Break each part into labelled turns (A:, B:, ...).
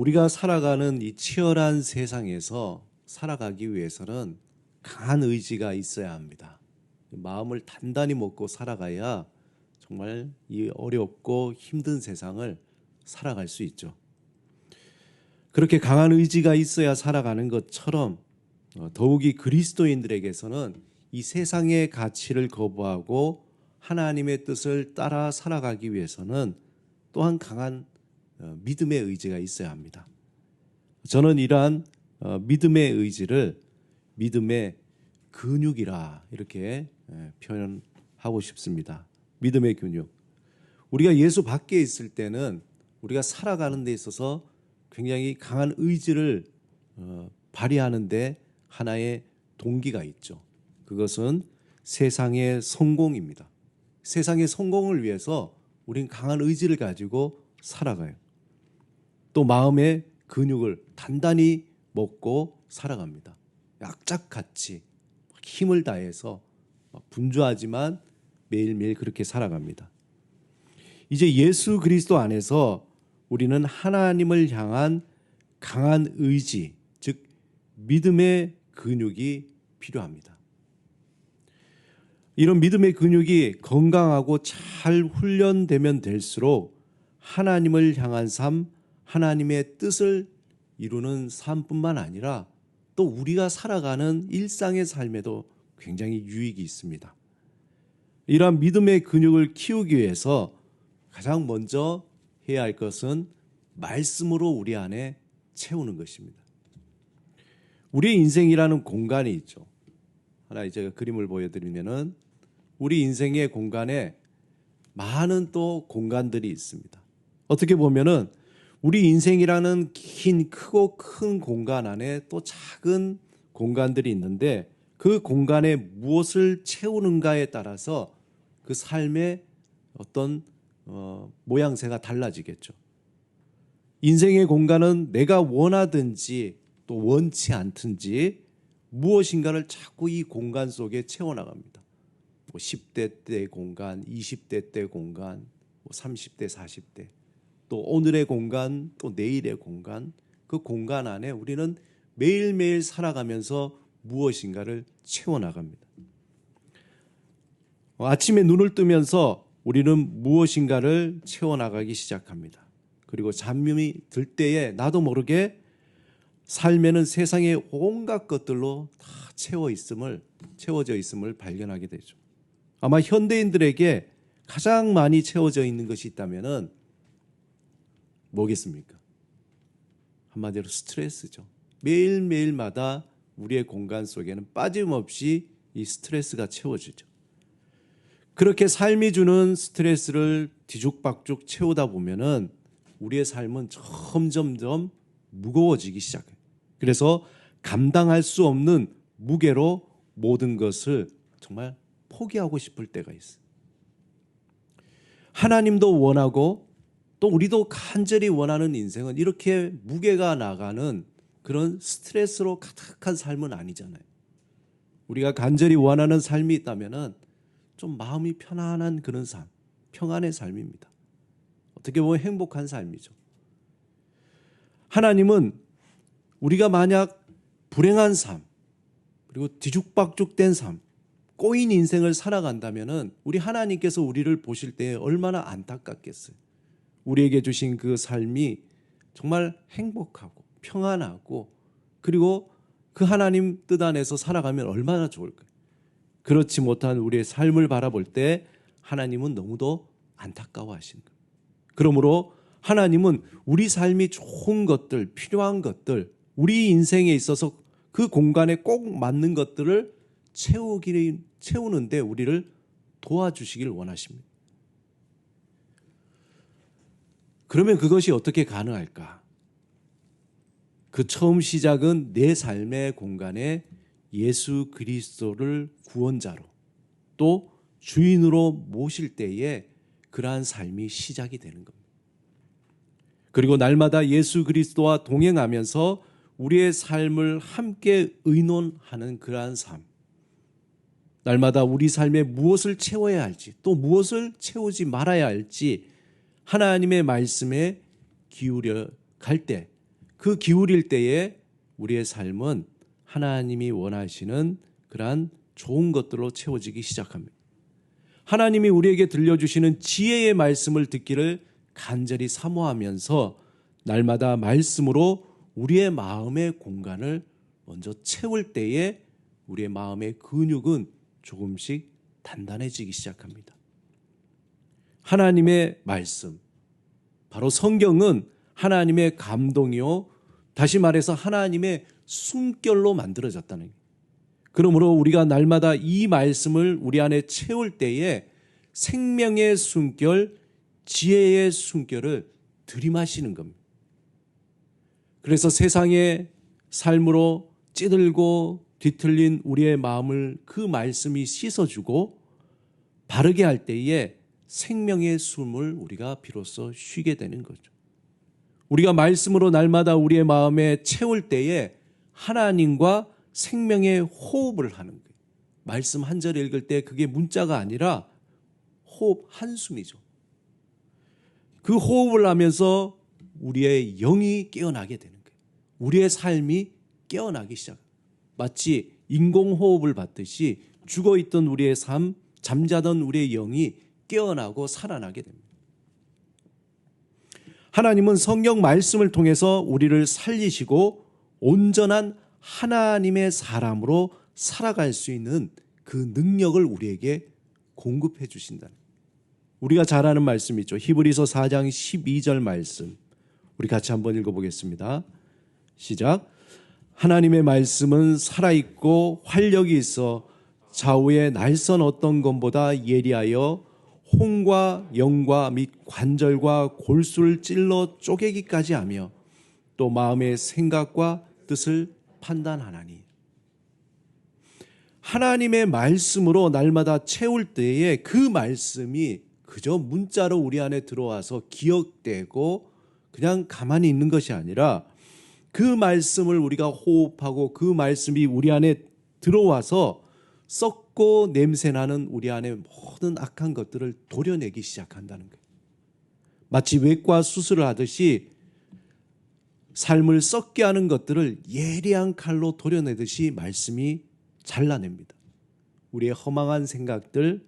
A: 우리가 살아가는 이 치열한 세상에서 살아가기 위해서는 강한 의지가 있어야 합니다. 마음을 단단히 먹고 살아가야 정말 이 어렵고 힘든 세상을 살아갈 수 있죠. 그렇게 강한 의지가 있어야 살아가는 것처럼 더욱이 그리스도인들에게서는 이 세상의 가치를 거부하고 하나님의 뜻을 따라 살아가기 위해서는 또한 강한 믿음의 의지가 있어야 합니다. 저는 이러한 믿음의 의지를 믿음의 근육이라 이렇게 표현하고 싶습니다. 믿음의 근육. 우리가 예수 밖에 있을 때는 우리가 살아가는 데 있어서 굉장히 강한 의지를 발휘하는 데 하나의 동기가 있죠. 그것은 세상의 성공입니다. 세상의 성공을 위해서 우리는 강한 의지를 가지고 살아가요. 또 마음의 근육을 단단히 먹고 살아갑니다. 약작같이 힘을 다해서 분주하지만 매일매일 그렇게 살아갑니다. 이제 예수 그리스도 안에서 우리는 하나님을 향한 강한 의지, 즉 믿음의 근육이 필요합니다. 이런 믿음의 근육이 건강하고 잘 훈련되면 될수록 하나님을 향한 삶, 하나님의 뜻을 이루는 삶뿐만 아니라 또 우리가 살아가는 일상의 삶에도 굉장히 유익이 있습니다. 이러한 믿음의 근육을 키우기 위해서 가장 먼저 해야 할 것은 말씀으로 우리 안에 채우는 것입니다. 우리의 인생이라는 공간이 있죠. 하나 제가 그림을 보여드리면은 우리 인생의 공간에 많은 또 공간들이 있습니다. 어떻게 보면은 우리 인생이라는 긴 크고 큰 공간 안에 또 작은 공간들이 있는데 그 공간에 무엇을 채우는가에 따라서 그 삶의 어떤 모양새가 달라지겠죠. 인생의 공간은 내가 원하든지 또 원치 않든지 무엇인가를 자꾸 이 공간 속에 채워나갑니다. 10대 때 공간, 20대 때 공간, 30대, 40대, 또 오늘의 공간, 또 내일의 공간, 그 공간 안에 우리는 매일매일 살아가면서 무엇인가를 채워나갑니다. 아침에 눈을 뜨면서 우리는 무엇인가를 채워나가기 시작합니다. 그리고 잠이 들 때에 나도 모르게 삶에는 세상의 온갖 것들로 다 채워져 있음을 발견하게 되죠. 아마 현대인들에게 가장 많이 채워져 있는 것이 있다면 뭐겠습니까? 한마디로 스트레스죠. 매일매일마다 우리의 공간 속에는 빠짐없이 이 스트레스가 채워지죠. 그렇게 삶이 주는 스트레스를 뒤죽박죽 채우다 보면은 우리의 삶은 점점점 무거워지기 시작해요. 그래서 감당할 수 없는 무게로 모든 것을 정말 포기하고 싶을 때가 있어요. 하나님도 원하고 또 우리도 간절히 원하는 인생은 이렇게 무게가 나가는 그런 스트레스로 가득한 삶은 아니잖아요. 우리가 간절히 원하는 삶이 있다면은 좀 마음이 편안한 그런 삶, 평안의 삶입니다. 어떻게 보면 행복한 삶이죠. 하나님은 우리가 만약 불행한 삶, 그리고 뒤죽박죽된 삶, 꼬인 인생을 살아간다면은 우리 하나님께서 우리를 보실 때 얼마나 안타깝겠어요. 우리에게 주신 그 삶이 정말 행복하고 평안하고 그리고 그 하나님 뜻 안에서 살아가면 얼마나 좋을까요? 그렇지 못한 우리의 삶을 바라볼 때 하나님은 너무도 안타까워하시는 거예요. 그러므로 하나님은 우리 삶이 좋은 것들, 필요한 것들, 우리 인생에 있어서 그 공간에 꼭 맞는 것들을 채우는데 우리를 도와주시길 원하십니다. 그러면 그것이 어떻게 가능할까? 그 처음 시작은 내 삶의 공간에 예수 그리스도를 구원자로 또 주인으로 모실 때에 그러한 삶이 시작이 되는 겁니다. 그리고 날마다 예수 그리스도와 동행하면서 우리의 삶을 함께 의논하는 그러한 삶. 날마다 우리 삶에 무엇을 채워야 할지 또 무엇을 채우지 말아야 할지 하나님의 말씀에 기울여 갈 때 그 기울일 때에 우리의 삶은 하나님이 원하시는 그러한 좋은 것들로 채워지기 시작합니다. 하나님이 우리에게 들려주시는 지혜의 말씀을 듣기를 간절히 사모하면서 날마다 말씀으로 우리의 마음의 공간을 먼저 채울 때에 우리의 마음의 근육은 조금씩 단단해지기 시작합니다. 하나님의 말씀, 바로 성경은 하나님의 감동이요, 다시 말해서 하나님의 숨결로 만들어졌다는 거예요. 그러므로 우리가 날마다 이 말씀을 우리 안에 채울 때에 생명의 숨결, 지혜의 숨결을 들이마시는 겁니다. 그래서 세상의 삶으로 찌들고 뒤틀린 우리의 마음을 그 말씀이 씻어주고 바르게 할 때에 생명의 숨을 우리가 비로소 쉬게 되는 거죠. 우리가 말씀으로 날마다 우리의 마음에 채울 때에 하나님과 생명의 호흡을 하는 거예요. 말씀 한 절 읽을 때 그게 문자가 아니라 호흡 한숨이죠. 그 호흡을 하면서 우리의 영이 깨어나게 되는 거예요. 우리의 삶이 깨어나기 시작합니다. 마치 인공호흡을 받듯이 죽어있던 우리의 삶, 잠자던 우리의 영이 깨어나고 살아나게 됩니다. 하나님은 성경 말씀을 통해서 우리를 살리시고 온전한 하나님의 사람으로 살아갈 수 있는 그 능력을 우리에게 공급해 주신다는, 우리가 잘 아는 말씀이죠. 히브리서 4장 12절 말씀, 우리 같이 한번 읽어보겠습니다. 시작. 하나님의 말씀은 살아있고 활력이 있어 좌우의 날선 어떤 검보다 예리하여 혼과 영과 및 관절과 골수를 찔러 쪼개기까지 하며 또 마음의 생각과 뜻을 판단하나니. 하나님의 말씀으로 날마다 채울 때에 그 말씀이 그저 문자로 우리 안에 들어와서 기억되고 그냥 가만히 있는 것이 아니라 그 말씀을 우리가 호흡하고 그 말씀이 우리 안에 들어와서 썩고 냄새나는 우리 안에 모든 악한 것들을 도려내기 시작한다는 거예요. 마치 외과 수술을 하듯이 삶을 썩게 하는 것들을 예리한 칼로 도려내듯이 말씀이 잘라냅니다. 우리의 허망한 생각들,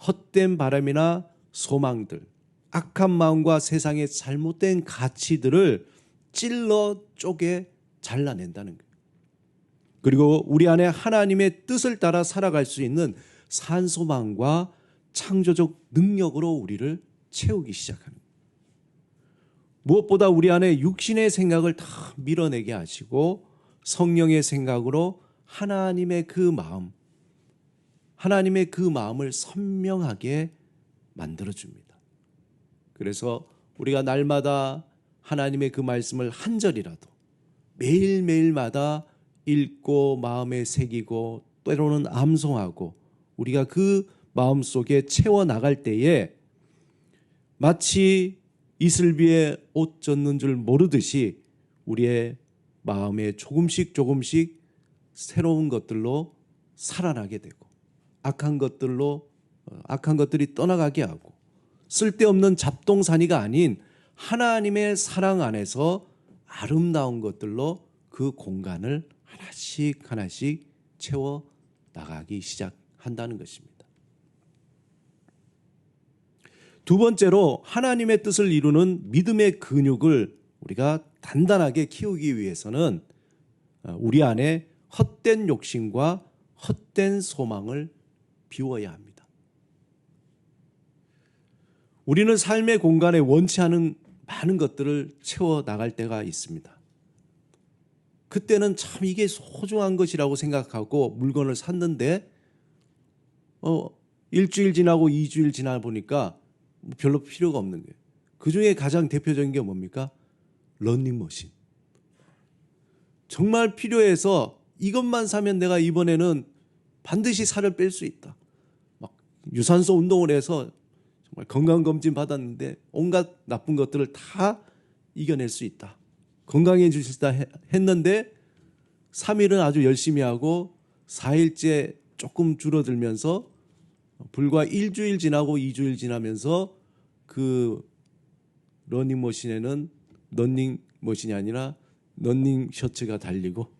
A: 헛된 바람이나 소망들, 악한 마음과 세상의 잘못된 가치들을 찔러 쪼개 잘라낸다는 거예요. 그리고 우리 안에 하나님의 뜻을 따라 살아갈 수 있는 산소망과 창조적 능력으로 우리를 채우기 시작하는 거예요. 무엇보다 우리 안에 육신의 생각을 다 밀어내게 하시고 성령의 생각으로 하나님의 그 마음을 선명하게 만들어줍니다. 그래서 우리가 날마다 하나님의 그 말씀을 한 절이라도 매일매일마다 읽고 마음에 새기고 때로는 암송하고 우리가 그 마음속에 채워나갈 때에 마치 이슬비에 옷 젖는 줄 모르듯이 우리의 마음에 조금씩 새로운 것들로 살아나게 되고 악한 것들이 떠나가게 하고 쓸데없는 잡동사니가 아닌 하나님의 사랑 안에서 아름다운 것들로 그 공간을 하나씩 채워 나가기 시작한다는 것입니다. 두 번째로 하나님의 뜻을 이루는 믿음의 근육을 우리가 단단하게 키우기 위해서는 우리 안에 헛된 욕심과 헛된 소망을 비워야 합니다. 우리는 삶의 공간에 원치 않은 많은 것들을 채워 나갈 때가 있습니다. 그때는 참 이게 소중한 것이라고 생각하고 물건을 샀는데 일주일 지나고 2주일 지나 보니까 별로 필요가 없는 거예요. 그중에 가장 대표적인 게 뭡니까? 러닝머신. 정말 필요해서 이것만 사면 내가 이번에는 반드시 살을 뺄 수 있다. 막 유산소 운동을 해서 정말 건강검진 받았는데 온갖 나쁜 것들을 다 이겨낼 수 있다. 건강해질 수 있다 했는데 3일은 아주 열심히 하고 4일째 조금 줄어들면서 불과 일주일 지나고 2주일 지나면서 그 러닝머신이 아니라 러닝 셔츠가 달리고,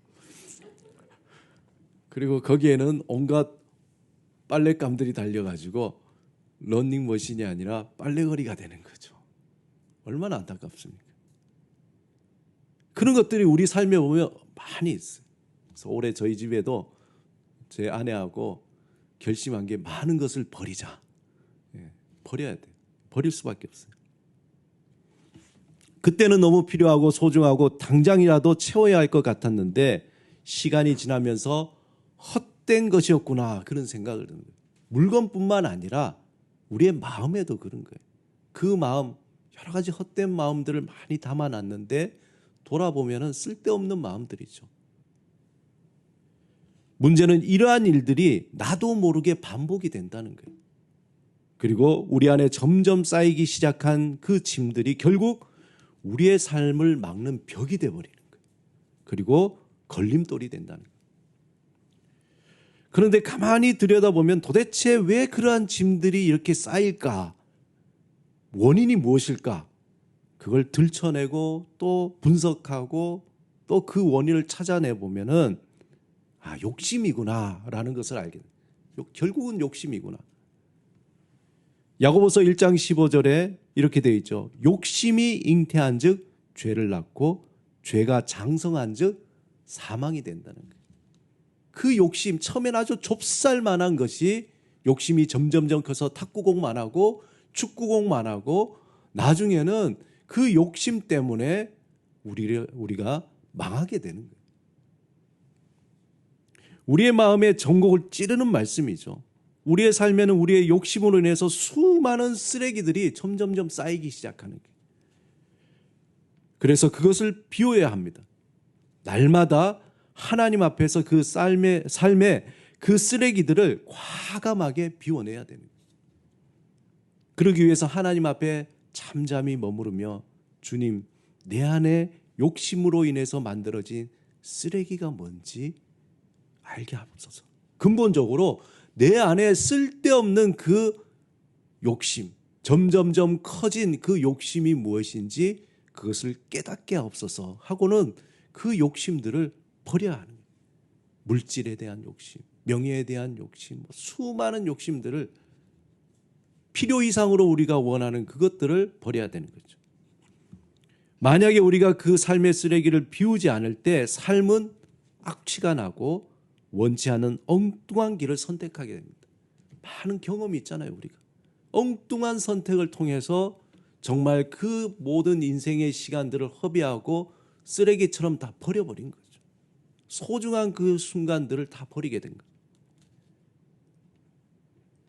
A: 그리고 거기에는 온갖 빨랫감들이 달려가지고 러닝머신이 아니라 빨래거리가 되는 거죠. 얼마나 안타깝습니까? 그런 것들이 우리 삶에 보면 많이 있어요. 그래서 올해 저희 집에도 제 아내하고 결심한 게 많은 것을 버리자. 버려야 돼요. 버릴 수밖에 없어요. 그때는 너무 필요하고 소중하고 당장이라도 채워야 할 것 같았는데 시간이 지나면서 헛된 것이었구나 그런 생각을 드는 거예요. 물건뿐만 아니라 우리의 마음에도 그런 거예요. 그 마음, 여러 가지 헛된 마음들을 많이 담아놨는데 돌아보면 쓸데없는 마음들이죠. 문제는 이러한 일들이 나도 모르게 반복이 된다는 거예요. 그리고 우리 안에 점점 쌓이기 시작한 그 짐들이 결국 우리의 삶을 막는 벽이 되어버리는 거예요. 그리고 걸림돌이 된다는 거예요. 그런데 가만히 들여다보면 도대체 왜 그러한 짐들이 이렇게 쌓일까? 원인이 무엇일까? 그걸 들춰내고 또 분석하고 또 그 원인을 찾아내보면은 욕심이구나라는 것을 알게 돼요. 결국은 욕심이구나. 야고보서 1장 15절에 이렇게 되어 있죠. 욕심이 잉태한 즉 죄를 낳고 죄가 장성한 즉 사망이 된다는 거예요. 그 욕심, 처음엔 아주 좁쌀만한 것이 욕심이 점점점 커서 탁구공만 하고 축구공만 하고 나중에는 그 욕심 때문에 우리가 망하게 되는 거예요. 우리의 마음에 전곡을 찌르는 말씀이죠. 우리의 삶에는 우리의 욕심으로 인해서 수많은 쓰레기들이 점점점 쌓이기 시작하는 거예요. 그래서 그것을 비워야 합니다. 날마다 하나님 앞에서 그 삶의 그 쓰레기들을 과감하게 비워내야 됩니다. 그러기 위해서 하나님 앞에 잠잠히 머무르며 주님, 내 안에 욕심으로 인해서 만들어진 쓰레기가 뭔지 알게 하옵소서. 근본적으로 내 안에 쓸데없는 그 욕심, 점점점 커진 그 욕심이 무엇인지 그것을 깨닫게 하옵소서 하고는 그 욕심들을 버려야 하는 거예요. 물질에 대한 욕심, 명예에 대한 욕심, 수많은 욕심들을 필요 이상으로 우리가 원하는 그것들을 버려야 되는 거죠. 만약에 우리가 그 삶의 쓰레기를 비우지 않을 때 삶은 악취가 나고 원치 않은 엉뚱한 길을 선택하게 됩니다. 많은 경험이 있잖아요, 우리가. 엉뚱한 선택을 통해서 정말 그 모든 인생의 시간들을 허비하고 쓰레기처럼 다 버려버린 거죠. 소중한 그 순간들을 다 버리게 된 거죠.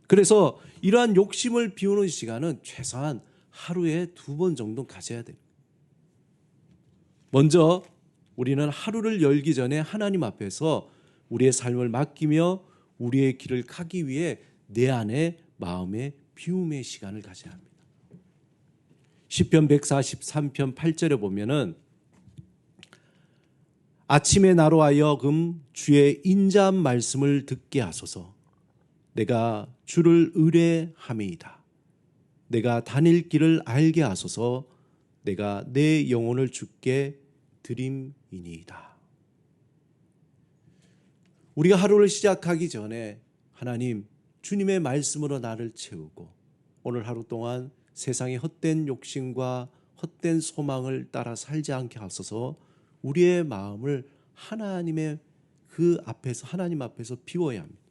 A: 그래서 이러한 욕심을 비우는 시간은 최소한 하루에 2번 정도 가져야 됩니다. 먼저 우리는 하루를 열기 전에 하나님 앞에서 우리의 삶을 맡기며 우리의 길을 가기 위해 내 안에 마음의 비움의 시간을 가져야 합니다. 시편 143편 8절에 보면은 아침에 나로 하여금 주의 인자한 말씀을 듣게 하소서. 내가 주를 의뢰함이이다. 내가 다닐 길을 알게 하소서. 내가 내 영혼을 주께 드림이니이다. 우리가 하루를 시작하기 전에 하나님, 주님의 말씀으로 나를 채우고 오늘 하루 동안 세상의 헛된 욕심과 헛된 소망을 따라 살지 않게 하소서. 우리의 마음을 하나님 앞에서 비워야 합니다.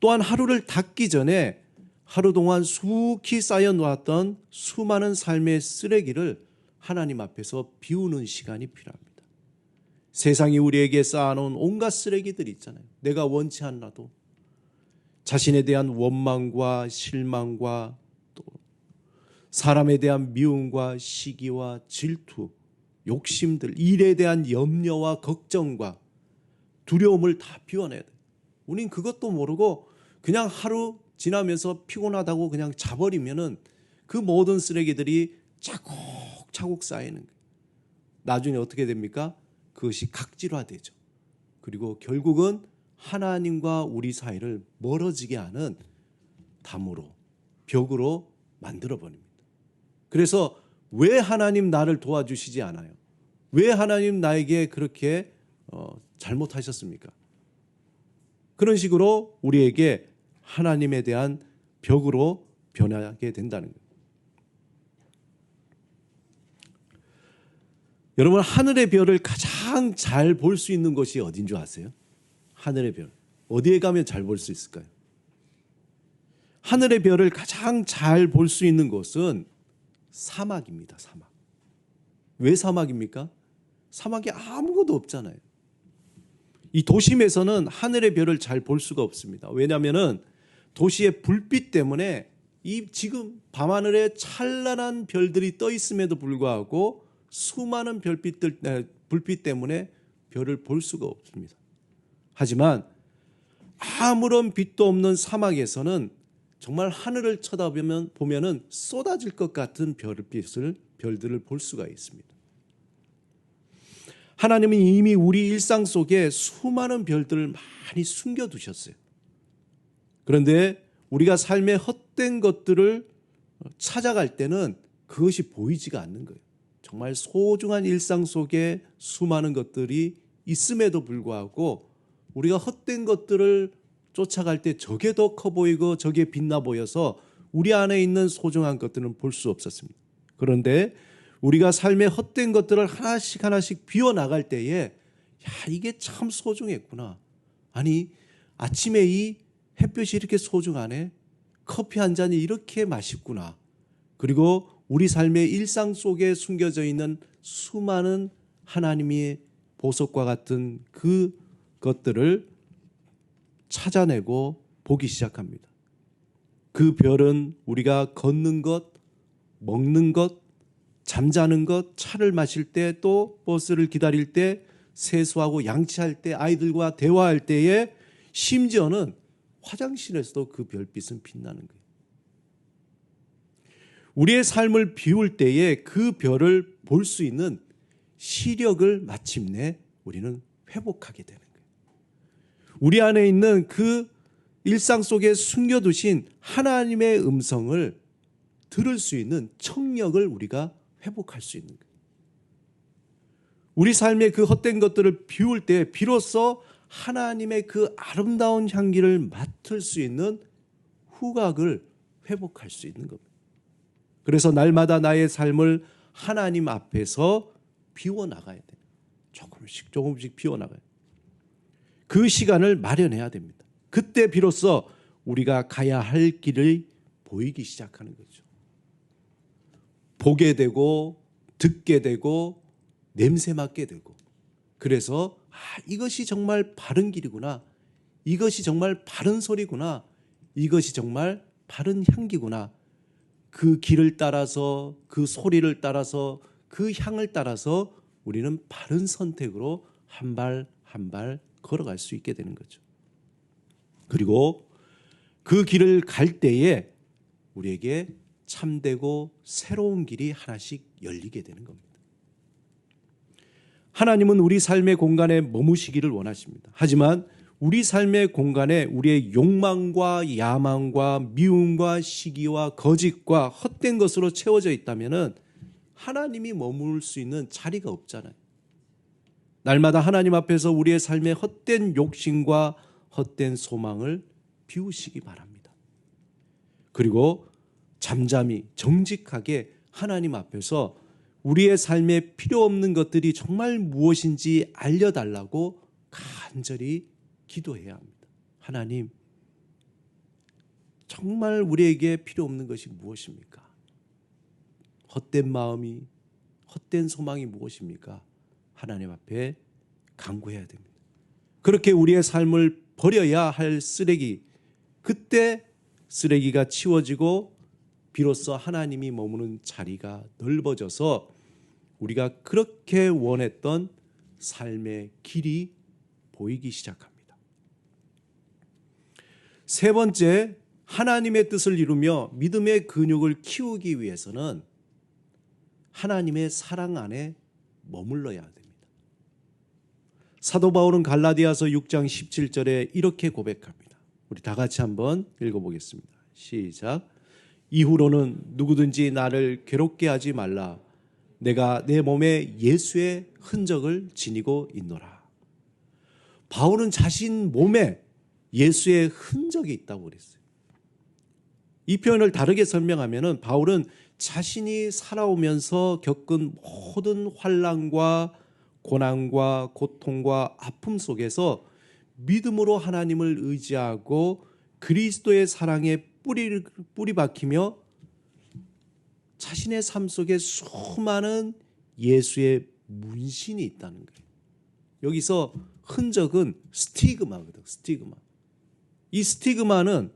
A: 또한 하루를 닫기 전에 하루 동안 수북히 쌓여 놓았던 수많은 삶의 쓰레기를 하나님 앞에서 비우는 시간이 필요합니다. 세상이 우리에게 쌓아놓은 온갖 쓰레기들이 있잖아요. 내가 원치 않아도 자신에 대한 원망과 실망과 또 사람에 대한 미움과 시기와 질투, 욕심들, 일에 대한 염려와 걱정과 두려움을 다 비워내야 돼요. 우린 그것도 모르고 그냥 하루 지나면서 피곤하다고 그냥 자버리면은 그 모든 쓰레기들이 차곡차곡 쌓이는 거예요. 나중에 어떻게 됩니까? 그것이 각질화되죠. 그리고 결국은 하나님과 우리 사이를 멀어지게 하는 담으로, 벽으로 만들어버립니다. 그래서 왜 하나님 나를 도와주시지 않아요? 왜 하나님 나에게 그렇게 잘못하셨습니까? 그런 식으로 우리에게 하나님에 대한 벽으로 변하게 된다는 거예요. 여러분, 하늘의 별을 가장 잘 볼 수 있는 곳이 어딘 줄 아세요? 하늘의 별. 어디에 가면 잘 볼 수 있을까요? 하늘의 별을 가장 잘 볼 수 있는 곳은 사막입니다. 사막. 왜 사막입니까? 사막에 아무것도 없잖아요. 이 도심에서는 하늘의 별을 잘 볼 수가 없습니다. 왜냐하면 도시의 불빛 때문에 이 지금 밤하늘에 찬란한 별들이 떠 있음에도 불구하고 수많은 불빛 때문에 별을 볼 수가 없습니다. 하지만 아무런 빛도 없는 사막에서는 정말 하늘을 쳐다보면은 쏟아질 것 같은 별들을 볼 수가 있습니다. 하나님은 이미 우리 일상 속에 수많은 별들을 많이 숨겨두셨어요. 그런데 우리가 삶의 헛된 것들을 찾아갈 때는 그것이 보이지가 않는 거예요. 정말 소중한 일상 속에 수많은 것들이 있음에도 불구하고 우리가 헛된 것들을 쫓아갈 때 저게 더 커 보이고 저게 빛나 보여서 우리 안에 있는 소중한 것들은 볼 수 없었습니다. 그런데 우리가 삶의 헛된 것들을 하나씩 하나씩 비워나갈 때에 이게 참 소중했구나. 아니, 아침에 이 햇볕이 이렇게 소중하네. 커피 한 잔이 이렇게 맛있구나. 그리고 우리 삶의 일상 속에 숨겨져 있는 수많은 하나님의 보석과 같은 그 것들을 찾아내고 보기 시작합니다. 그 별은 우리가 걷는 것, 먹는 것, 잠자는 것, 차를 마실 때, 또 버스를 기다릴 때, 세수하고 양치할 때, 아이들과 대화할 때에, 심지어는 화장실에서도 그 별빛은 빛나는 거예요. 우리의 삶을 비울 때에 그 별을 볼 수 있는 시력을 마침내 우리는 회복하게 되는 거예요. 우리 안에 있는 그 일상 속에 숨겨두신 하나님의 음성을 들을 수 있는 청력을 우리가 회복할 수 있는 거예요. 우리 삶의 그 헛된 것들을 비울 때 비로소 하나님의 그 아름다운 향기를 맡을 수 있는 후각을 회복할 수 있는 겁니다. 그래서 날마다 나의 삶을 하나님 앞에서 비워나가야 돼요. 조금씩 조금씩 비워나가요. 그 시간을 마련해야 됩니다. 그때 비로소 우리가 가야 할 길을 보이기 시작하는 거죠. 보게 되고 듣게 되고 냄새 맡게 되고, 그래서 이것이 정말 바른 길이구나, 이것이 정말 바른 소리구나, 이것이 정말 바른 향기구나. 그 길을 따라서, 그 소리를 따라서, 그 향을 따라서 우리는 바른 선택으로 한 발 한 발 걸어갈 수 있게 되는 거죠. 그리고 그 길을 갈 때에 우리에게 참되고 새로운 길이 하나씩 열리게 되는 겁니다. 하나님은 우리 삶의 공간에 머무시기를 원하십니다. 하지만 우리 삶의 공간에 우리의 욕망과 야망과 미움과 시기와 거짓과 헛된 것으로 채워져 있다면 하나님이 머물 수 있는 자리가 없잖아요. 날마다 하나님 앞에서 우리의 삶의 헛된 욕심과 헛된 소망을 비우시기 바랍니다. 그리고 잠잠히 정직하게 하나님 앞에서 우리의 삶에 필요 없는 것들이 정말 무엇인지 알려달라고 간절히 기도해야 합니다. 하나님, 정말 우리에게 필요 없는 것이 무엇입니까? 헛된 마음이, 헛된 소망이 무엇입니까? 하나님 앞에 간구해야 됩니다. 그렇게 우리의 삶을 버려야 할 쓰레기, 그때 쓰레기가 치워지고 비로소 하나님이 머무는 자리가 넓어져서 우리가 그렇게 원했던 삶의 길이 보이기 시작합니다. 세 번째, 하나님의 뜻을 이루며 믿음의 근육을 키우기 위해서는 하나님의 사랑 안에 머물러야 됩니다. 사도 바울은 갈라디아서 6장 17절에 이렇게 고백합니다. 우리 다 같이 한번 읽어보겠습니다. 시작. 이후로는 누구든지 나를 괴롭게 하지 말라. 내가 내 몸에 예수의 흔적을 지니고 있노라. 바울은 자신 몸에 예수의 흔적이 있다고 그랬어요. 이 표현을 다르게 설명하면 바울은 자신이 살아오면서 겪은 모든 환난과 고난과 고통과 아픔 속에서 믿음으로 하나님을 의지하고 그리스도의 사랑에 뿌리 박히며 자신의 삶 속에 수많은 예수의 문신이 있다는 거예요. 여기서 흔적은 스티그마거든. 스티그마. 이 스티그마는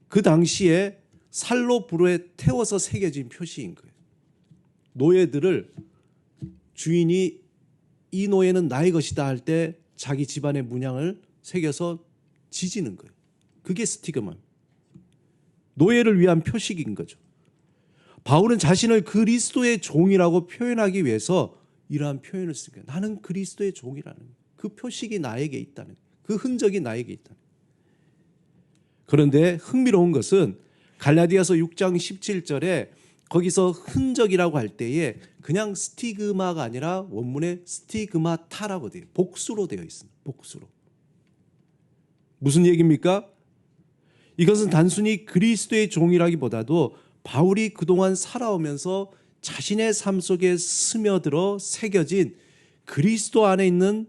A: 그 당시에 살로 불에 태워서 새겨진 표시인 거예요. 노예들을 주인이 이 노예는 나의 것이다 할 때 자기 집안의 문양을 새겨서 지지는 거예요. 그게 스티그마. 노예를 위한 표식인 거죠. 바울은 자신을 그리스도의 종이라고 표현하기 위해서 이러한 표현을 쓴 거예요. 나는 그리스도의 종이라는 거예요. 그 표식이 나에게 있다는 거예요. 그 흔적이 나에게 있다는 거예요. 그런데 흥미로운 것은 갈라디아서 6장 17절에 거기서 흔적이라고 할 때에 그냥 스티그마가 아니라 원문에 스티그마타라고 돼요. 복수로 되어 있습니다. 복수로. 무슨 얘기입니까? 이것은 단순히 그리스도의 종이라기보다도 바울이 그동안 살아오면서 자신의 삶 속에 스며들어 새겨진 그리스도 안에 있는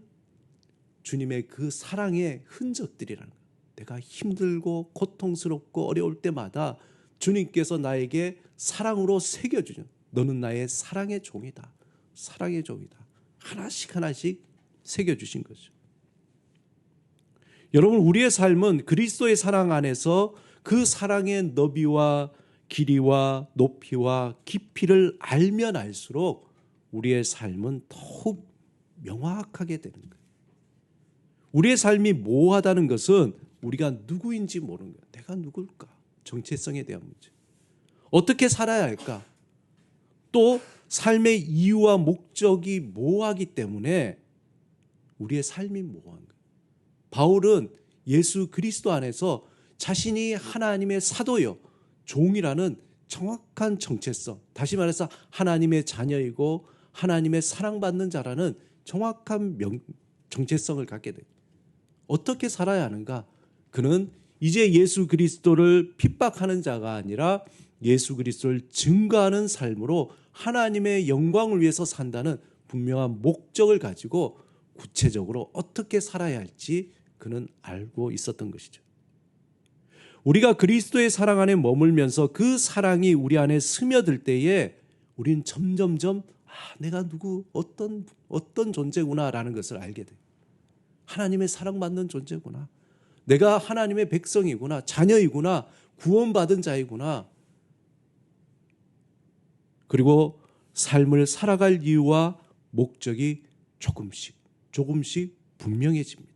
A: 주님의 그 사랑의 흔적들이라는 거예요. 내가 힘들고 고통스럽고 어려울 때마다 주님께서 나에게 사랑으로 새겨주죠. 너는 나의 사랑의 종이다. 사랑의 종이다. 하나씩 하나씩 새겨주신 거죠. 여러분, 우리의 삶은 그리스도의 사랑 안에서 그 사랑의 너비와 길이와 높이와 깊이를 알면 알수록 우리의 삶은 더욱 명확하게 되는 거예요. 우리의 삶이 모호하다는 것은 우리가 누구인지 모르는 거예요. 내가 누굴까? 정체성에 대한 문제. 어떻게 살아야 할까? 또 삶의 이유와 목적이 모호하기 때문에 우리의 삶이 모호한 거예요. 바울은 예수 그리스도 안에서 자신이 하나님의 사도요, 종이라는 정확한 정체성, 다시 말해서 하나님의 자녀이고 하나님의 사랑받는 자라는 정확한 정체성을 갖게 돼요. 어떻게 살아야 하는가? 그는 이제 예수 그리스도를 핍박하는 자가 아니라 예수 그리스도를 증거하는 삶으로 하나님의 영광을 위해서 산다는 분명한 목적을 가지고 구체적으로 어떻게 살아야 할지 그는 알고 있었던 것이죠. 우리가 그리스도의 사랑 안에 머물면서 그 사랑이 우리 안에 스며들 때에 우리는 점점점 내가 누구 어떤 존재구나라는 것을 알게 돼요. 하나님의 사랑받는 존재구나. 내가 하나님의 백성이구나. 자녀이구나. 구원받은 자이구나. 그리고 삶을 살아갈 이유와 목적이 조금씩 분명해집니다.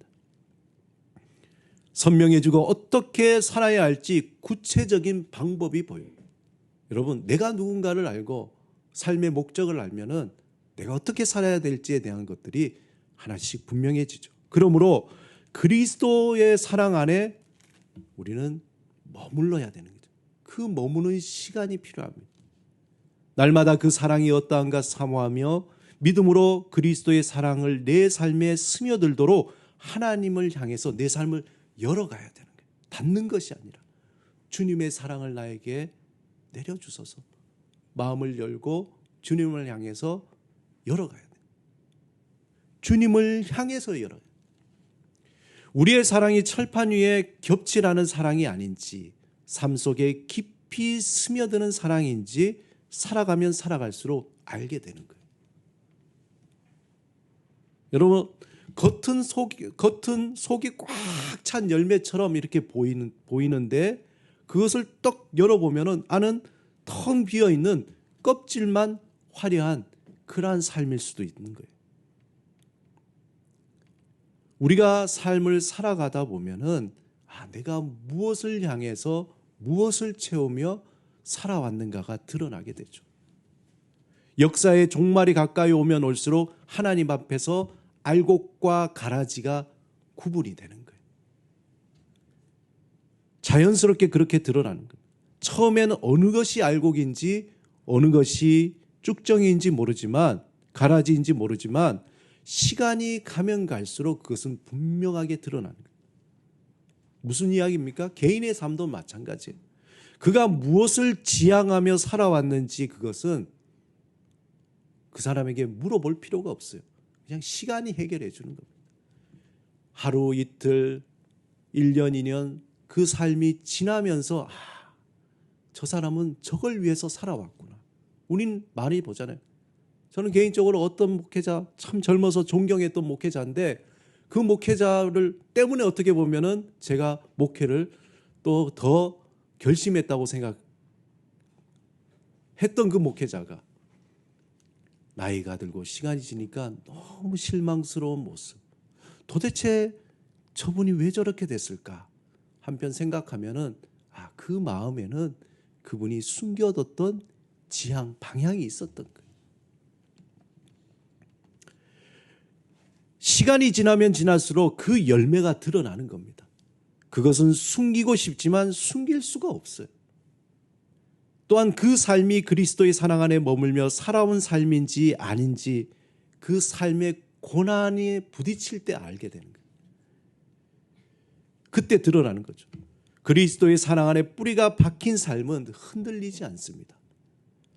A: 선명해지고 어떻게 살아야 할지 구체적인 방법이 보여요. 여러분, 내가 누군가를 알고 삶의 목적을 알면은 내가 어떻게 살아야 될지에 대한 것들이 하나씩 분명해지죠. 그러므로 그리스도의 사랑 안에 우리는 머물러야 되는 거죠. 그 머무는 시간이 필요합니다. 날마다 그 사랑이 어떠한가 사모하며 믿음으로 그리스도의 사랑을 내 삶에 스며들도록 하나님을 향해서 내 삶을 열어가야 되는 거예요. 닫는 것이 아니라 주님의 사랑을 나에게 내려주소서. 마음을 열고 주님을 향해서 열어가야 돼요. 주님을 향해서 열어요. 우리의 사랑이 철판 위에 겹치라는 사랑이 아닌지, 삶 속에 깊이 스며드는 사랑인지 살아가면 살아갈수록 알게 되는 거예요. 여러분, 겉은 속이 꽉 찬 열매처럼 이렇게 보이는데 그것을 떡 열어보면 안은 텅 비어있는 껍질만 화려한 그러한 삶일 수도 있는 거예요. 우리가 삶을 살아가다 보면은 내가 무엇을 향해서 무엇을 채우며 살아왔는가가 드러나게 되죠. 역사의 종말이 가까이 오면 올수록 하나님 앞에서 알곡과 가라지가 구분이 되는 거예요. 자연스럽게 그렇게 드러나는 거예요. 처음에는 어느 것이 알곡인지 어느 것이 쭉정이인지 모르지만 가라지인지 모르지만 시간이 가면 갈수록 그것은 분명하게 드러나는 거예요. 무슨 이야기입니까? 개인의 삶도 마찬가지예요. 그가 무엇을 지향하며 살아왔는지 그것은 그 사람에게 물어볼 필요가 없어요. 그냥 시간이 해결해 주는 겁니다. 하루 이틀 1년 2년 그 삶이 지나면서 저 사람은 저걸 위해서 살아왔구나. 우린 많이 보잖아요. 저는 개인적으로 어떤 목회자 참 젊어서 존경했던 목회자인데 그 목회자를 때문에 어떻게 보면은 제가 목회를 또 더 결심했다고 생각했던 그 목회자가 나이가 들고 시간이 지니까 너무 실망스러운 모습. 도대체 저분이 왜 저렇게 됐을까? 한편 생각하면은 그 마음에는 그분이 숨겨뒀던 지향, 방향이 있었던 거예요. 시간이 지나면 지날수록 그 열매가 드러나는 겁니다. 그것은 숨기고 싶지만 숨길 수가 없어요. 또한 그 삶이 그리스도의 사랑 안에 머물며 살아온 삶인지 아닌지 그 삶의 고난에 부딪힐 때 알게 되는 거예요. 그때 드러나는 거죠. 그리스도의 사랑 안에 뿌리가 박힌 삶은 흔들리지 않습니다.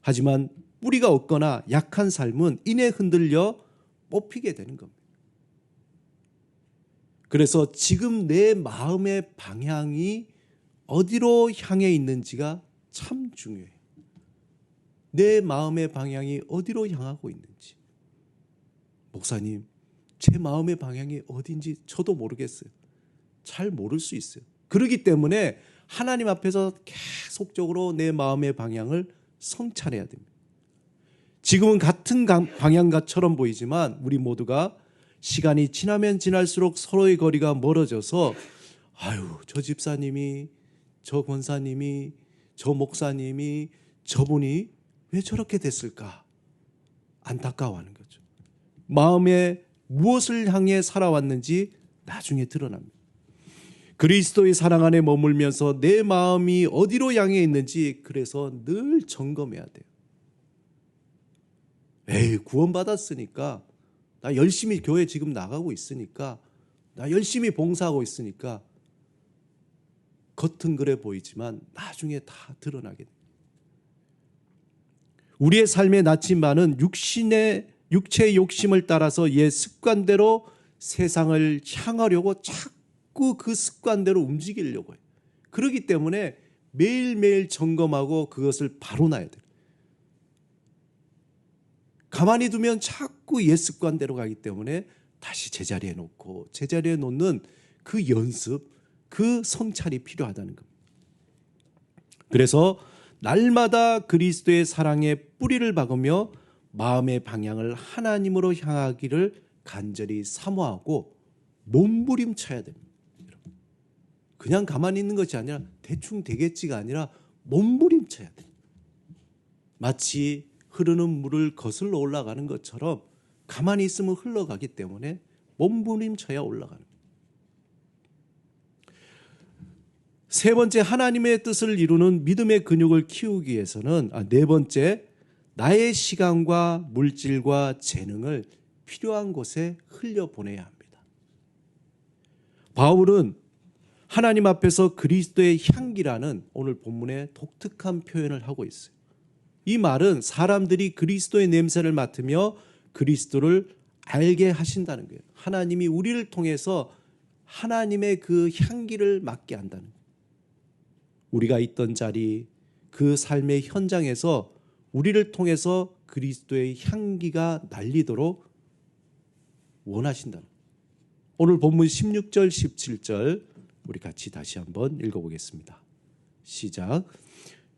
A: 하지만 뿌리가 없거나 약한 삶은 이내 흔들려 뽑히게 되는 겁니다. 그래서 지금 내 마음의 방향이 어디로 향해 있는지가 참 중요해요. 내 마음의 방향이 어디로 향하고 있는지. 목사님, 제 마음의 방향이 어딘지 저도 모르겠어요. 잘 모를 수 있어요. 그렇기 때문에 하나님 앞에서 계속적으로 내 마음의 방향을 성찰해야 됩니다. 지금은 같은 방향과처럼 보이지만 우리 모두가 시간이 지나면 지날수록 서로의 거리가 멀어져서 저 집사님이, 저 권사님이, 저 목사님이, 저분이 왜 저렇게 됐을까? 안타까워하는 거죠. 마음에 무엇을 향해 살아왔는지 나중에 드러납니다. 그리스도의 사랑 안에 머물면서 내 마음이 어디로 향해 있는지 그래서 늘 점검해야 돼요. 구원받았으니까 나 열심히 교회 지금 나가고 있으니까 나 열심히 봉사하고 있으니까 겉은 그래 보이지만 나중에 다 드러나게 됩니다. 우리의 삶의 나침반은 육체의 욕심을 따라서 옛 습관대로 세상을 향하려고 자꾸 그 습관대로 움직이려고 해요. 그렇기 때문에 매일매일 점검하고 그것을 바로 놔야 돼요. 가만히 두면 자꾸 옛 습관대로 가기 때문에 다시 제자리에 놓고 제자리에 놓는 그 연습, 그 성찰이 필요하다는 겁니다. 그래서 날마다 그리스도의 사랑에 뿌리를 박으며 마음의 방향을 하나님으로 향하기를 간절히 사모하고 몸부림쳐야 됩니다. 그냥 가만히 있는 것이 아니라 대충 되겠지가 아니라 몸부림쳐야 돼요. 마치 흐르는 물을 거슬러 올라가는 것처럼 가만히 있으면 흘러가기 때문에 몸부림쳐야 올라가는 거예요. 세 번째, 하나님의 뜻을 이루는 믿음의 근육을 키우기 위해서는 네 번째, 나의 시간과 물질과 재능을 필요한 곳에 흘려보내야 합니다. 바울은 하나님 앞에서 그리스도의 향기라는 오늘 본문의 독특한 표현을 하고 있어요. 이 말은 사람들이 그리스도의 냄새를 맡으며 그리스도를 알게 하신다는 거예요. 하나님이 우리를 통해서 하나님의 그 향기를 맡게 한다는 거예요. 우리가 있던 자리, 그 삶의 현장에서 우리를 통해서 그리스도의 향기가 날리도록 원하신다는 거예요. 오늘 본문 16절, 17절 우리 같이 다시 한번 읽어보겠습니다. 시작.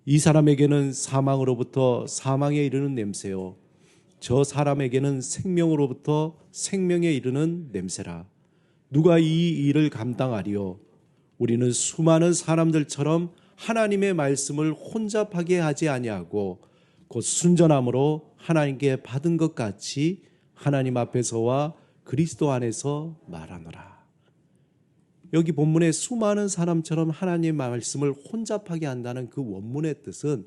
A: 이 사람에게는 사망으로부터 사망에 이르는 냄새요, 저 사람에게는 생명으로부터 생명에 이르는 냄새라. 누가 이 일을 감당하리요? 우리는 수많은 사람들처럼 하나님의 말씀을 혼잡하게 하지 아니하고 곧 순전함으로 하나님께 받은 것 같이 하나님 앞에서와 그리스도 안에서 말하노라. 여기 본문에 수많은 사람처럼 하나님의 말씀을 혼잡하게 한다는 그 원문의 뜻은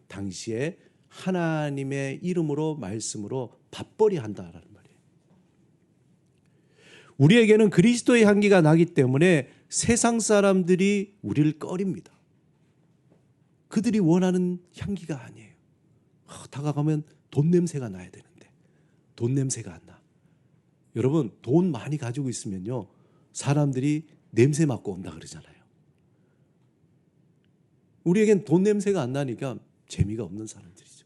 A: 당시에 하나님의 이름으로 말씀으로 밥벌이 한다라는 말이에요. 우리에게는 그리스도의 향기가 나기 때문에 세상 사람들이 우리를 꺼립니다. 그들이 원하는 향기가 아니에요. 다가가면 돈 냄새가 나야 되는데 돈 냄새가 안 나. 여러분, 돈 많이 가지고 있으면요, 사람들이 냄새 맡고 온다 그러잖아요. 우리에겐 돈 냄새가 안 나니까 재미가 없는 사람들이죠.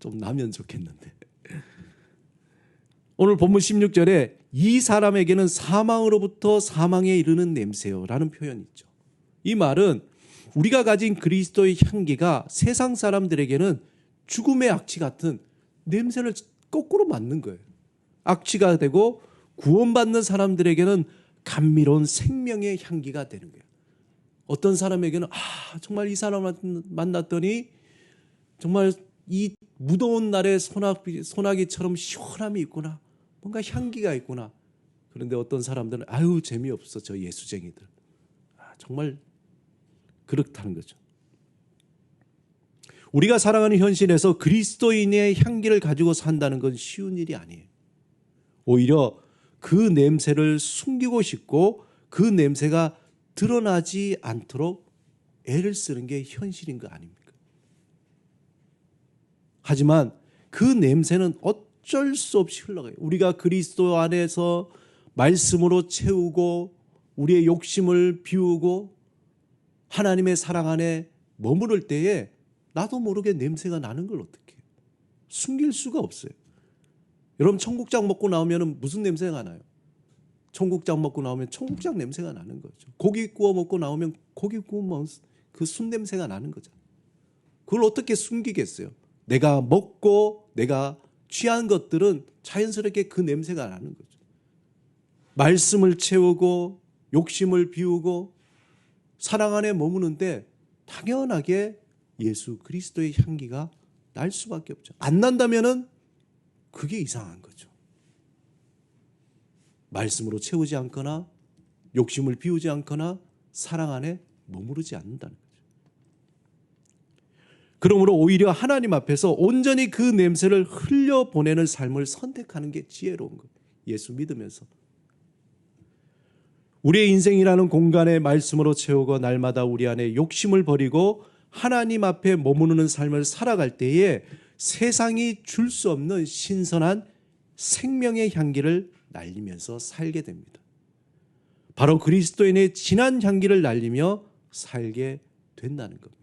A: 좀 나면 좋겠는데. 오늘 본문 16절에 이 사람에게는 사망으로부터 사망에 이르는 냄새요 라는 표현이 있죠. 이 말은 우리가 가진 그리스도의 향기가 세상 사람들에게는 죽음의 악취 같은 냄새를 거꾸로 맡는 거예요. 악취가 되고 구원받는 사람들에게는 감미로운 생명의 향기가 되는 거예요. 어떤 사람에게는 정말 이 사람을 만났더니 정말 이 무더운 날에 소나기처럼 시원함이 있구나. 뭔가 향기가 있구나. 그런데 어떤 사람들은 재미없어 저 예수쟁이들. 정말 그렇다는 거죠. 우리가 살아가는 현실에서 그리스도인의 향기를 가지고 산다는 건 쉬운 일이 아니에요. 오히려 그 냄새를 숨기고 싶고 그 냄새가 드러나지 않도록 애를 쓰는 게 현실인 거 아닙니까? 하지만 그 냄새는 어쩔 수 없이 흘러가요. 우리가 그리스도 안에서 말씀으로 채우고 우리의 욕심을 비우고 하나님의 사랑 안에 머무를 때에 나도 모르게 냄새가 나는 걸 어떻게 해요? 숨길 수가 없어요. 여러분, 청국장 먹고 나오면 무슨 냄새가 나요? 청국장 먹고 나오면 청국장 냄새가 나는 거죠. 고기 구워 먹고 나오면 고기 구우면 그 순 냄새가 나는 거죠. 그걸 어떻게 숨기겠어요? 내가 먹고 내가 취한 것들은 자연스럽게 그 냄새가 나는 거죠. 말씀을 채우고 욕심을 비우고 사랑 안에 머무는데 당연하게 예수 그리스도의 향기가 날 수밖에 없죠. 안 난다면은 그게 이상한 거죠. 말씀으로 채우지 않거나 욕심을 비우지 않거나 사랑 안에 머무르지 않는다는 거죠. 그러므로 오히려 하나님 앞에서 온전히 그 냄새를 흘려보내는 삶을 선택하는 게 지혜로운 거예요. 예수 믿으면서. 우리의 인생이라는 공간에 말씀으로 채우고 날마다 우리 안에 욕심을 버리고 하나님 앞에 머무르는 삶을 살아갈 때에 세상이 줄 수 없는 신선한 생명의 향기를 날리면서 살게 됩니다. 바로 그리스도인의 진한 향기를 날리며 살게 된다는 겁니다.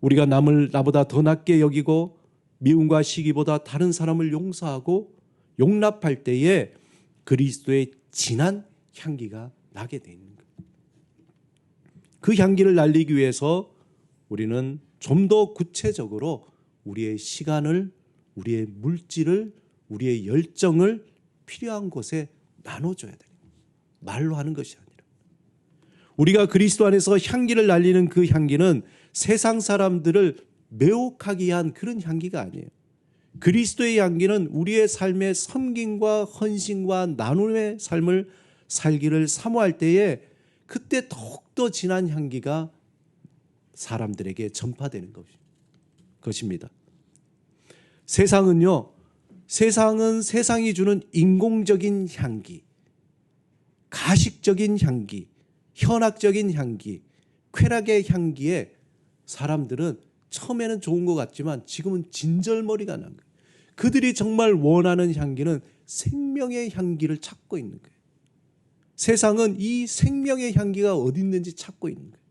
A: 우리가 남을 나보다 더 낮게 여기고 미움과 시기보다 다른 사람을 용서하고 용납할 때에 그리스도의 진한 향기가 나게 되는 거예요. 그 향기를 날리기 위해서 우리는 좀 더 구체적으로 우리의 시간을, 우리의 물질을, 우리의 열정을 필요한 곳에 나눠줘야 돼요. 말로 하는 것이 아니라. 우리가 그리스도 안에서 향기를 날리는 그 향기는 세상 사람들을 매혹하기 위한 그런 향기가 아니에요. 그리스도의 향기는 우리의 삶의 섬김과 헌신과 나눔의 삶을 살기를 사모할 때에 그때 더욱더 진한 향기가 사람들에게 전파되는 것입니다. 세상은 세상이 주는 인공적인 향기, 가식적인 향기, 현학적인 향기, 쾌락의 향기에 사람들은 처음에는 좋은 것 같지만 지금은 진절머리가 난 거예요. 그들이 정말 원하는 향기는 생명의 향기를 찾고 있는 거예요. 세상은 이 생명의 향기가 어디 있는지 찾고 있는 거예요.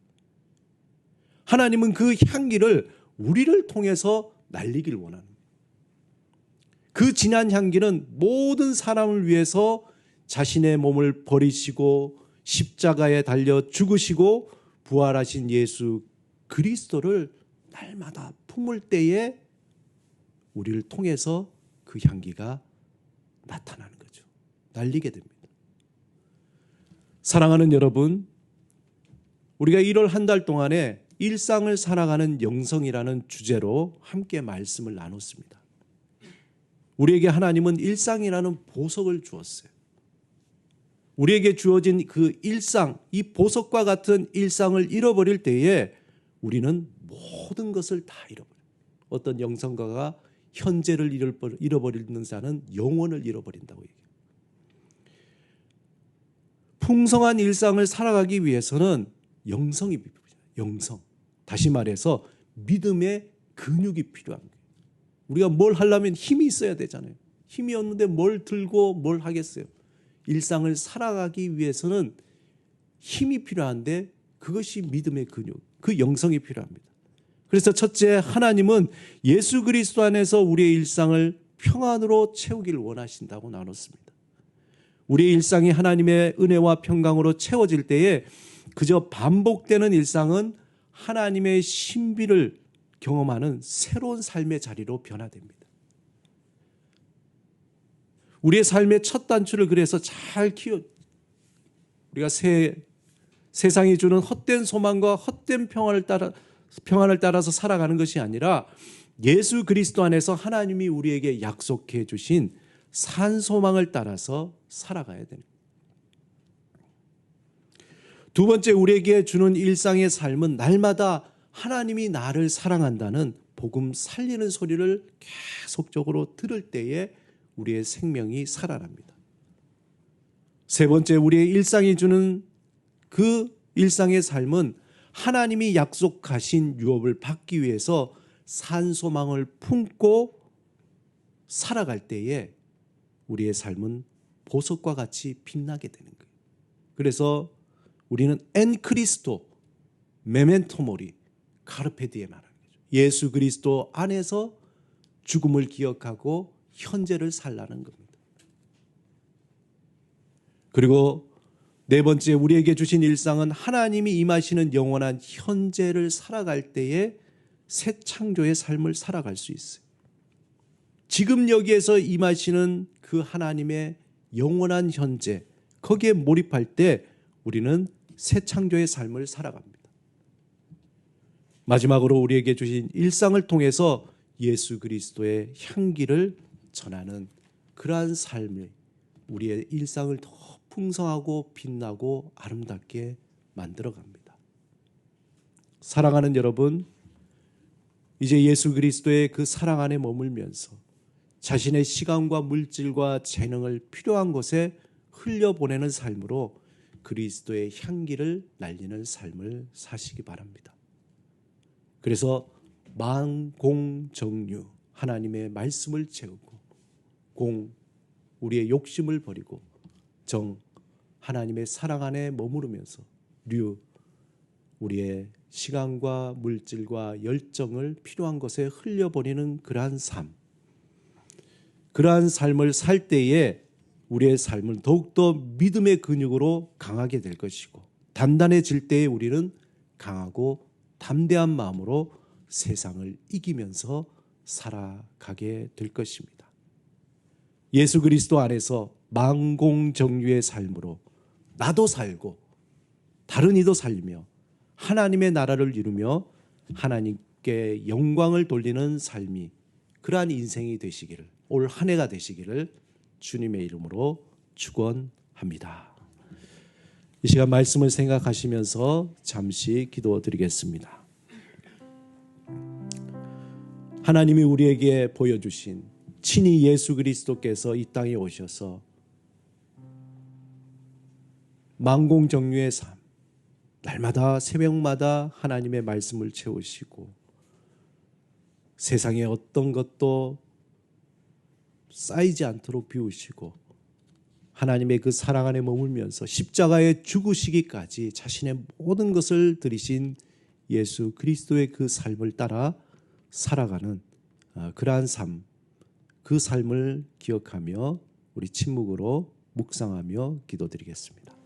A: 하나님은 그 향기를 우리를 통해서 날리기를 원하는 거예요. 그 진한 향기는 모든 사람을 위해서 자신의 몸을 버리시고 십자가에 달려 죽으시고 부활하신 예수 그리스도를 날마다 품을 때에 우리를 통해서 그 향기가 나타나는 거죠. 날리게 됩니다. 사랑하는 여러분, 우리가 1월 한 달 동안에 일상을 살아가는 영성이라는 주제로 함께 말씀을 나눴습니다. 우리에게 하나님은 일상이라는 보석을 주었어요. 우리에게 주어진 그 일상, 이 보석과 같은 일상을 잃어버릴 때에 우리는 모든 것을 다 잃어버려요. 어떤 영성가가 현재를 잃어버리는 자는 영원을 잃어버린다고 얘기해요. 풍성한 일상을 살아가기 위해서는 영성이 필요해요. 영성. 다시 말해서 믿음의 근육이 필요한 거예요. 우리가 뭘 하려면 힘이 있어야 되잖아요. 힘이 없는데 뭘 들고 뭘 하겠어요. 일상을 살아가기 위해서는 힘이 필요한데 그것이 믿음의 근육, 그 영성이 필요합니다. 그래서 첫째, 하나님은 예수 그리스도 안에서 우리의 일상을 평안으로 채우기를 원하신다고 나눴습니다. 우리의 일상이 하나님의 은혜와 평강으로 채워질 때에 그저 반복되는 일상은 하나님의 신비를 경험하는 새로운 삶의 자리로 변화됩니다. 우리의 삶의 첫 단추를 그래서 잘 우리가 세상이 주는 헛된 소망과 헛된 평안을 따라서 살아가는 것이 아니라 예수 그리스도 안에서 하나님이 우리에게 약속해 주신 산 소망을 따라서 살아가야 됩니다. 두 번째, 우리에게 주는 일상의 삶은 날마다 하나님이 나를 사랑한다는 복음 살리는 소리를 계속적으로 들을 때에 우리의 생명이 살아납니다. 세 번째, 우리의 일상이 주는 그 일상의 삶은 하나님이 약속하신 유업을 받기 위해서 산 소망을 품고 살아갈 때에 우리의 삶은 보석과 같이 빛나게 되는 거예요. 그래서 우리는 엔 크리스토 메멘토 모리 카르페 디엠이라는 거죠. 예수 그리스도 안에서 죽음을 기억하고 현재를 살라는 겁니다. 그리고 네 번째, 우리에게 주신 일상은 하나님이 임하시는 영원한 현재를 살아갈 때에 새 창조의 삶을 살아갈 수 있어요. 지금 여기에서 임하시는 그 하나님의 영원한 현재, 거기에 몰입할 때 우리는 새 창조의 삶을 살아갑니다. 마지막으로 우리에게 주신 일상을 통해서 예수 그리스도의 향기를 전하는 그러한 삶이 우리의 일상을 더 풍성하고 빛나고 아름답게 만들어갑니다. 사랑하는 여러분, 이제 예수 그리스도의 그 사랑 안에 머물면서 자신의 시간과 물질과 재능을 필요한 곳에 흘려보내는 삶으로 그리스도의 향기를 날리는 삶을 사시기 바랍니다. 그래서 만공정류, 하나님의 말씀을 채우고, 공, 우리의 욕심을 버리고, 정, 하나님의 사랑 안에 머무르면서, 류, 우리의 시간과 물질과 열정을 필요한 것에 흘려보내는 그러한 삶, 그러한 삶을 살 때에 우리의 삶은 더욱더 믿음의 근육으로 강하게 될 것이고, 단단해질 때에 우리는 강하고 담대한 마음으로 세상을 이기면서 살아가게 될 것입니다. 예수 그리스도 안에서 만공정류의 삶으로 나도 살고 다른 이도 살리며 하나님의 나라를 이루며 하나님께 영광을 돌리는 삶이, 그러한 인생이 되시기를, 올 한 해가 되시기를 주님의 이름으로 축원합니다. 이 시간 말씀을 생각하시면서 잠시 기도드리겠습니다. 하나님이 우리에게 보여주신 친히 예수 그리스도께서 이 땅에 오셔서 만공정류의 삶, 날마다 새벽마다 하나님의 말씀을 채우시고 세상에 어떤 것도 쌓이지 않도록 비우시고 하나님의 그 사랑 안에 머물면서 십자가에 죽으시기까지 자신의 모든 것을 들이신 예수 그리스도의 그 삶을 따라 살아가는 그러한 삶, 그 삶을 기억하며 우리 침묵으로 묵상하며 기도드리겠습니다.